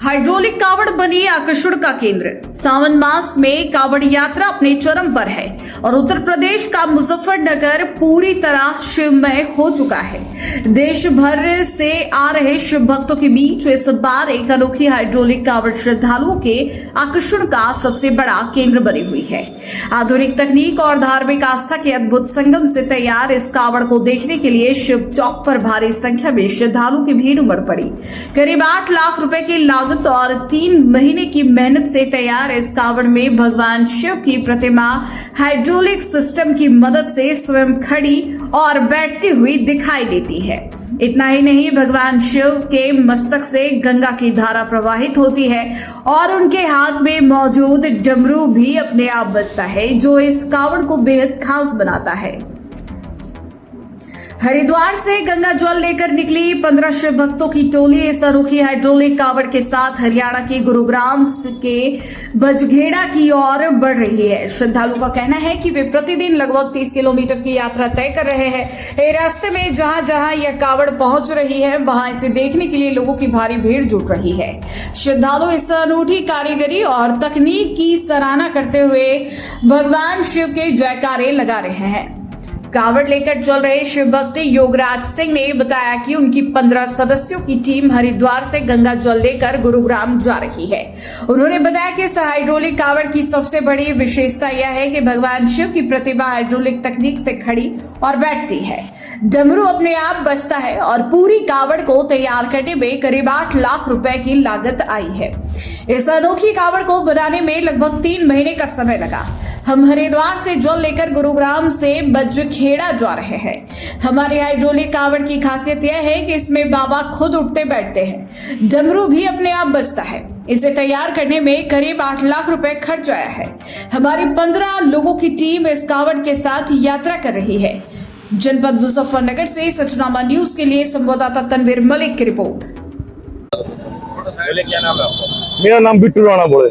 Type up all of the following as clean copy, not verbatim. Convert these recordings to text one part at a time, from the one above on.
Hydraulic कावड़ बनी आकर्षण का केंद्र। सावन मास में कावड़ यात्रा अपने चरम पर है और उत्तर प्रदेश का मुजफ्फरनगर पूरी तरह शिवमय हो चुका है। देश भर से आ रहे शिव भक्तों के बीच इस बार एक अनोखी हाइड्रोलिक कावड़ श्रद्धालुओं के आकर्षण का सबसे बड़ा केंद्र बनी हुई है। आधुनिक तकनीक और धार्मिक आस्था के अद्भुत संगम से तैयार इस कावड़ को देखने के लिए शिव चौक पर भारी संख्या में श्रद्धालुओं की भीड़ उमड़ पड़ी। करीब 8 लाख रुपए की लागत और 3 महीने की मेहनत से तैयार इस कावड़ में भगवान शिव की प्रतिमा हाइड्रोलिक सिस्टम की मदद से स्वयं खड़ी और बैठती हुई दिखाई देती है। इतना ही नहीं, भगवान शिव के मस्तक से गंगा की धारा प्रवाहित होती है और उनके हाथ में मौजूद डमरू भी अपने आप बजता है, जो इस कावड़ को बेहद खास बनाता है। हरिद्वार से गंगा जल लेकर निकली 15 शिव भक्तों की टोली इस अनोखी हाइड्रोलिक कावड़ के साथ हरियाणा के गुरुग्राम के बजघेड़ा की ओर बढ़ रही है। श्रद्धालुओं का कहना है कि वे प्रतिदिन लगभग 30 किलोमीटर की यात्रा तय कर रहे हैं। रास्ते में जहां जहां यह कावड़ पहुंच रही है, वहां इसे देखने के लिए लोगों की भारी भीड़ जुट रही है। श्रद्धालु इस अनूठी कारीगरी और तकनीक की सराहना करते हुए भगवान शिव के जयकारे लगा रहे हैं। कावड़ लेकर चल रहे शिव भक्त योगराज सिंह ने बताया कि उनकी 15 सदस्यों की टीम हरिद्वार से गंगा जल लेकर गुरुग्राम जा रही है। उन्होंने बताया कि इस हाइड्रोलिक कावड़ की सबसे बड़ी विशेषता यह है कि भगवान शिव की प्रतिमा हाइड्रोलिक तकनीक से खड़ी और बैठती है। डमरू अपने आप बजता है और पूरी कावड़ को तैयार करने में करीब 8 लाख रुपए की लागत आई है। इस अनोखी कावड़ को बनाने में लगभग 3 महीने का समय लगा। हम हरिद्वार से जल लेकर गुरुग्राम से बजखेड़ा जा रहे हैं। हमारी हाइड्रोलिक कावड़ की खासियत यह है कि इसमें बाबा खुद उठते बैठते हैं। डमरू भी अपने आप बजता है। इसे तैयार करने में करीब 8 लाख रुपए खर्च आया है। हमारी 15 लोगों की टीम इस कावड़ के साथ यात्रा कर रही है। जनपद मुजफ्फरनगर से सचनामा न्यूज के लिए संवाददाता तनवीर मलिक की रिपोर्ट। क्या नाम है आपका? मेरा नाम बिट्टू राणा बोले।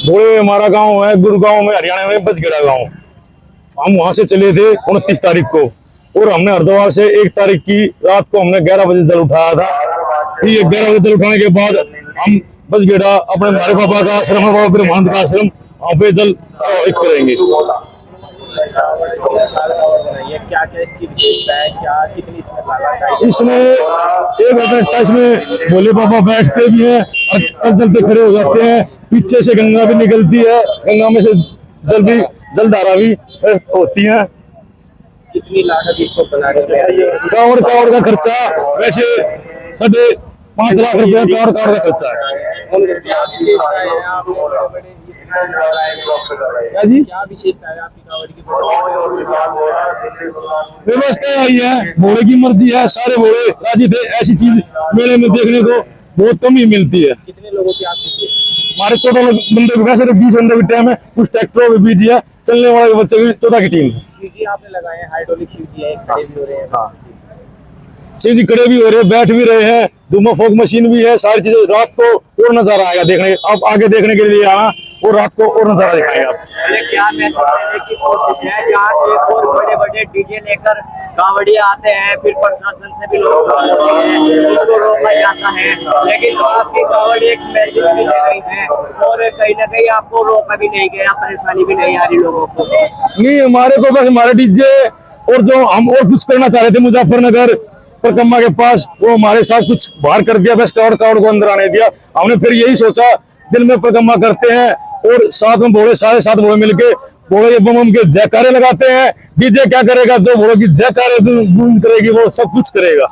बोले हमारा गांव है गुरुगांव में, हरियाणा में बजगेड़ा गांव। हम वहां से चले थे 29 तारीख को और हमने हरिद्वार से 1 तारीख की रात को हमने 11 बजे जल उठाया था। फिर 11 बजे जल उठाने के बाद हम बजगेड़ा अपने हमारे पापा का आश्रम है, बाबा ब्रह्मानंद का आश्रम, वहाँ पे जल प्रवाहित करेंगे। क्या क्या इसकी विशेषता है? क्या कितनी इसमें लागत है? इसमें एक व्यवस्था, इसमें भोले बाबा बैठते भी हैं और तब जल पे खड़े हो जाते हैं। पीछे से गंगा भी निकलती है, गंगा में से जलधारा भी होती है। कितनी लागत इसको बनाने में? कावड़ का खर्चा वैसे 5.5 लाख रुपया कावड़ का खर्चा है। क्या जी? क्या विशेषता है आपकी कावड़ की? व्यवस्था यही है, भोले की मर्जी है, सारे भोले राजी थे। ऐसी चीज मेले में देखने को बहुत कम ही मिलती है। कितने लोगों की आपकी? हमारे 14 बंदे भी, वैसे 20 बंदे की टीम है, कुछ ट्रैक्टरों में बीजी है, चलने वाले बच्चे की 14 की टीम है। शिवजी आपने लगाए हैं, हाइड्रोलिक शिवजी है, खड़े भी हो रहे हैं। शिव जी खड़े भी हो रहे हैं, बैठ भी रहे हैं, धूमा फोक मशीन भी है, सारी चीजें। रात को और नजारा आएगा देखने, आप आगे देखने के लिए आना और रात को और नजारा दिखाएंगे आप। क्या मैसेज देने की कोशिश है? जहाँ एक और बड़े डीजे लेकर कावड़िया आते हैं, फिर प्रशासन से भी लोग आते हैं, उनको रोका जाता है, लेकिन आपकी कावड़ी एक मैसेज भी दे रही है और कहीं ना कहीं आपको रोका भी नहीं गया, परेशानी भी नहीं आ रही लोगों को। नहीं, हमारे को बस हमारे डीजे और जो हम और कुछ करना चाह रहे थे मुजफ्फरनगर परिक्रमा के पास, वो हमारे साथ कुछ बाहर कर दिया, बस कावड़ को अंदर आने दिया। हमने फिर यही सोचा, दिन में परिक्रमा करते हैं और साथ में भोले, सारे 7 भोले मिलके भोले बम के जयकारे लगाते हैं। डीजे क्या करेगा? जो भोले की जयकारे गूंज करेगी वो सब कुछ करेगा।